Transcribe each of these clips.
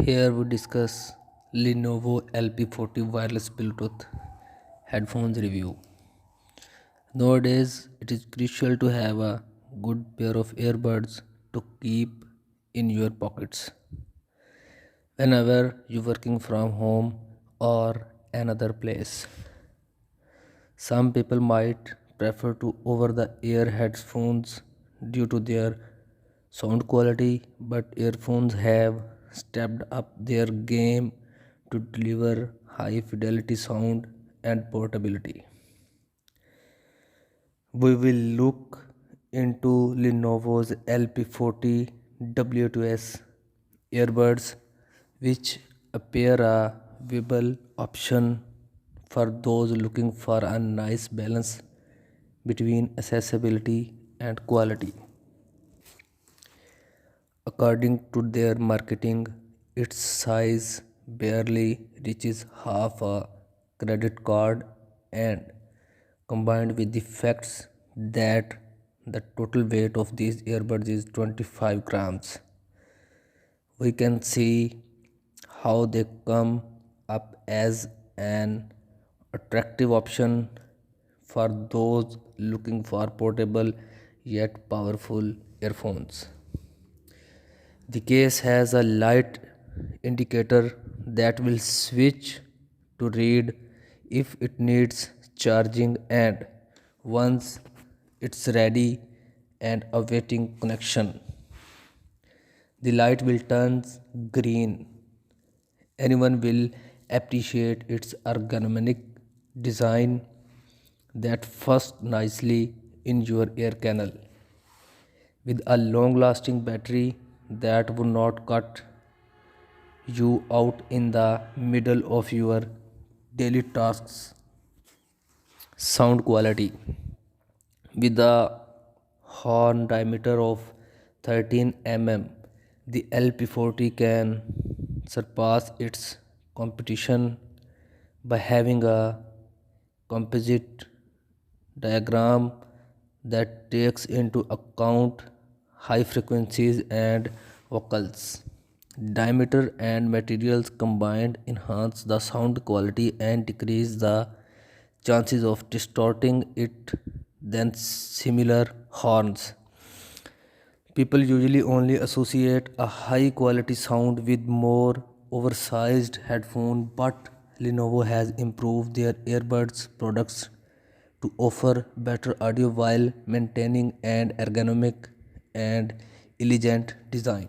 Here we discuss Lenovo lp40 wireless Bluetooth headphones review. Nowadays, it is crucial to have a good pair of earbuds to keep in your pockets whenever you're working from home or another place. Some people might prefer to over the ear headphones due to their sound quality, but earphones have stepped up their game to deliver high fidelity sound and portability. We will look into Lenovo's LP40 W2S earbuds, which appear a viable option for those looking for a nice balance between accessibility and quality. According to their marketing, its size barely reaches half a credit card, and combined with the facts that the total weight of these earbuds is 25 grams, we can see how they come up as an attractive option for those looking for portable yet powerful earphones. The case has a light indicator that will switch to read if it needs charging, and once it's ready and awaiting connection, the light will turn green. Anyone will appreciate its ergonomic design that fits nicely in your ear canal with a long lasting battery that would not cut you out in the middle of your daily tasks. Sound quality with a horn diameter of 13 mm, the LP40 can surpass its competition by having a composite diagram that takes into account high frequencies and vocals. Diameter and materials combined enhance the sound quality and decrease the chances of distorting it than similar horns. People usually only associate a high quality sound with more oversized headphone, but Lenovo has improved their earbuds products to offer better audio while maintaining an ergonomic and elegant design.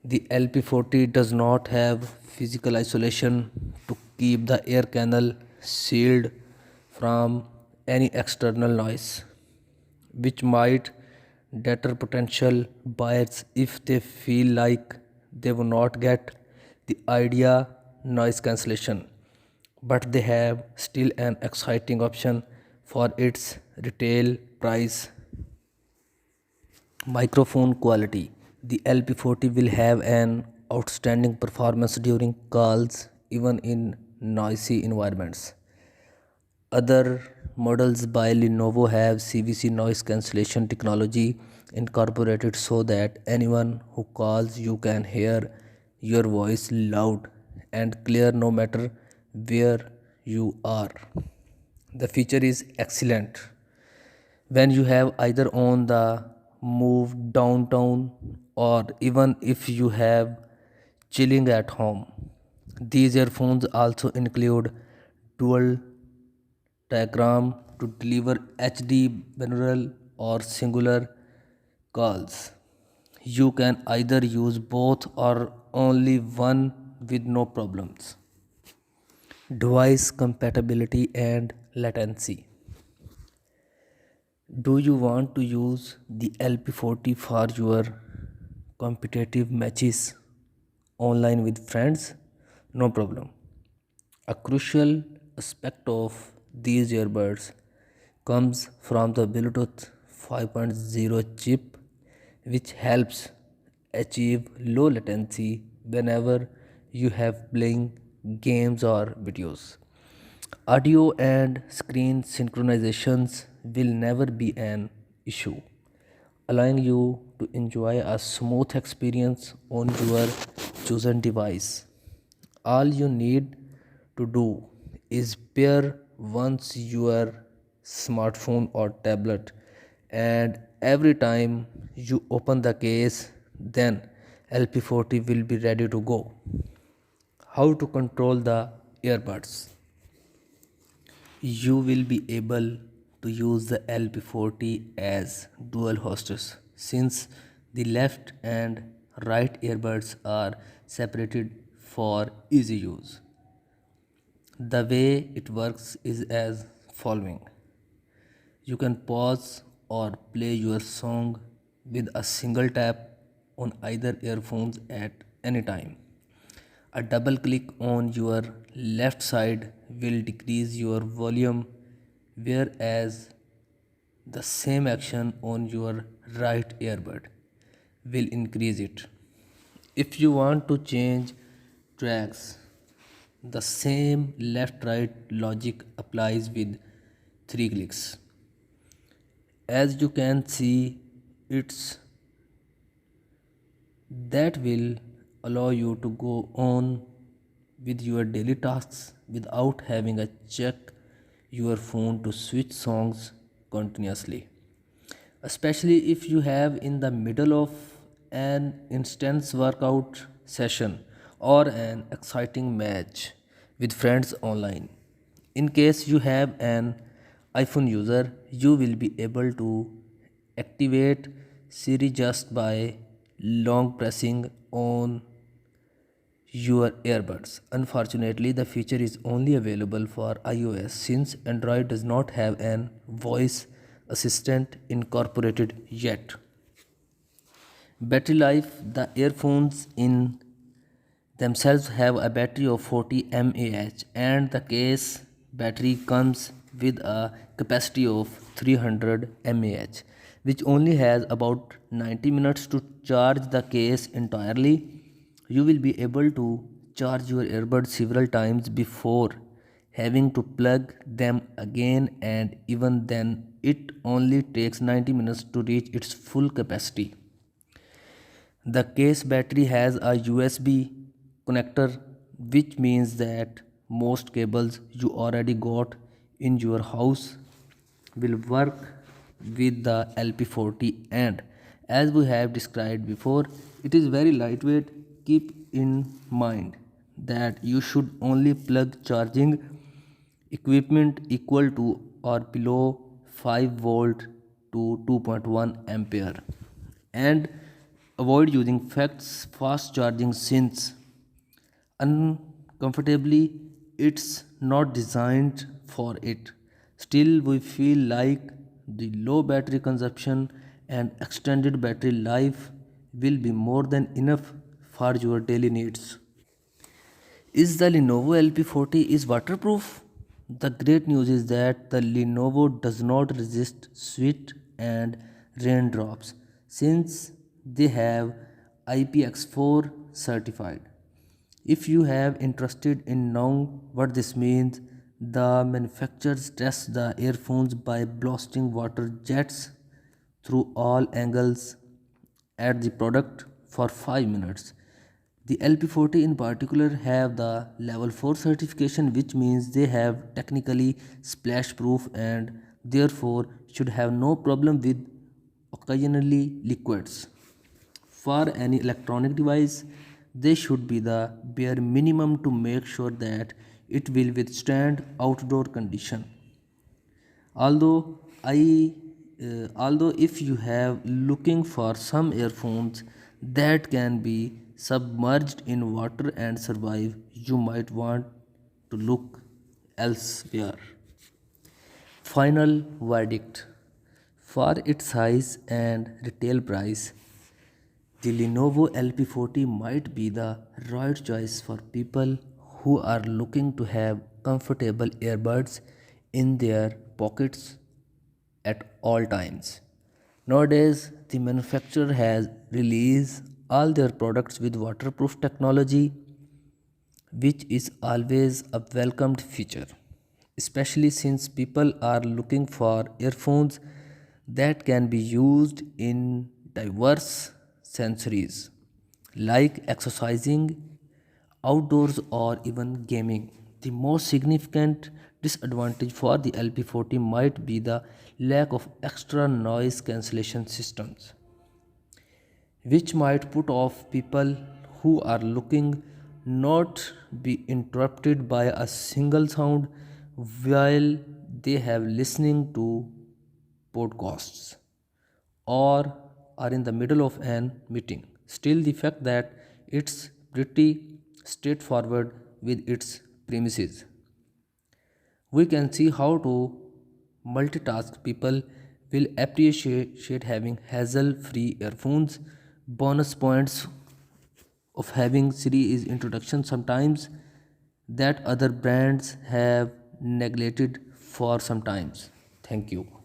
The LP40 does not have physical isolation to keep the air canal sealed from any external noise, which might deter potential buyers if they feel like they will not get the idea noise cancellation, but they have still an exciting option for its retail price. Microphone quality. The LP40 will have an outstanding performance during calls, even in noisy environments. Other models by Lenovo have CVC noise cancellation technology incorporated so that anyone who calls you can hear your voice loud and clear no matter where you are. The feature is excellent when you have either on the move downtown or even if you have chilling at home. These earphones also include dual diagram to deliver HD binaural or singular calls. You can either use both or only one with no problems. Device compatibility and latency. Do you want to use the LP40 for your competitive matches online with friends? No problem. A crucial aspect of these earbuds comes from the Bluetooth 5.0 chip, which helps achieve low latency whenever you have playing games or videos. Audio and screen synchronizations will never be an issue, allowing you to enjoy a smooth experience on your chosen device. All you need to do is pair once your smartphone or tablet, and every time you open the case, then LP40 will be ready to go. How to control the earbuds? You will be able to use the LP40 as dual hosts since the left and right earbuds are separated for easy use. The way it works is as following. You can pause or play your song with a single tap on either earphones at any time. A double click on your left side will decrease your volume, whereas the same action on your right earbud will increase it. If you want to change tracks, the same left right logic applies with 3 clicks. As you can see, it's that will allow you to go on with your daily tasks without having to check your phone to switch songs continuously, especially if you have in the middle of an intense workout session or an exciting match with friends online. In case you have an iPhone user, you will be able to activate Siri just by long pressing on your earbuds. Unfortunately, the feature is only available for iOS since Android does not have an voice assistant incorporated yet. Battery life: the earphones in themselves have a battery of 40 mAh, and the case battery comes with a capacity of 300 mAh, which only has about 90 minutes to charge the case entirely. You will be able to charge your earbuds several times before having to plug them again, and even then it only takes 90 minutes to reach its full capacity. The case battery has a USB connector, which means that most cables you already got in your house will work with the LP40, and as we have described before, it is very lightweight. Keep in mind that you should only plug charging equipment equal to or below 5 volt to 2.1 ampere, and avoid using fast charging since uncomfortably it's not designed for it. Still, we feel like the low battery consumption and extended battery life will be more than enough for your daily needs. Is the Lenovo LP40 is waterproof? The great news is that the Lenovo does not resist sweat and raindrops since they have IPX4 certified. If you have interested in knowing what this means, the manufacturers test the earphones by blasting water jets through all angles at the product for 5 minutes. The LP40 in particular have the level 4 certification, which means they have technically splash proof and therefore should have no problem with occasionally liquids. For any electronic device, they should be the bare minimum to make sure that it will withstand outdoor condition. Although if you have looking for some earphones that can be submerged in water and survive, you might want to look elsewhere. Final verdict: for its size and retail price, the Lenovo LP40 might be the right choice for people who are looking to have comfortable earbuds in their pockets at all times. Nowadays, the manufacturer has released all their products with waterproof technology, which is always a welcomed feature, especially since people are looking for earphones that can be used in diverse sensories like exercising outdoors or even gaming. The most significant disadvantage for the LP40 might be the lack of extra noise cancellation systems, which might put off people who are looking not be interrupted by a single sound while they have listening to podcasts or are in the middle of an meeting. Still, the fact that it's pretty straightforward with its premises, we can see how to multitask. People will appreciate having hassle free earphones. Bonus points of having Siri is introduction sometimes that other brands have neglected for some times. Thank you.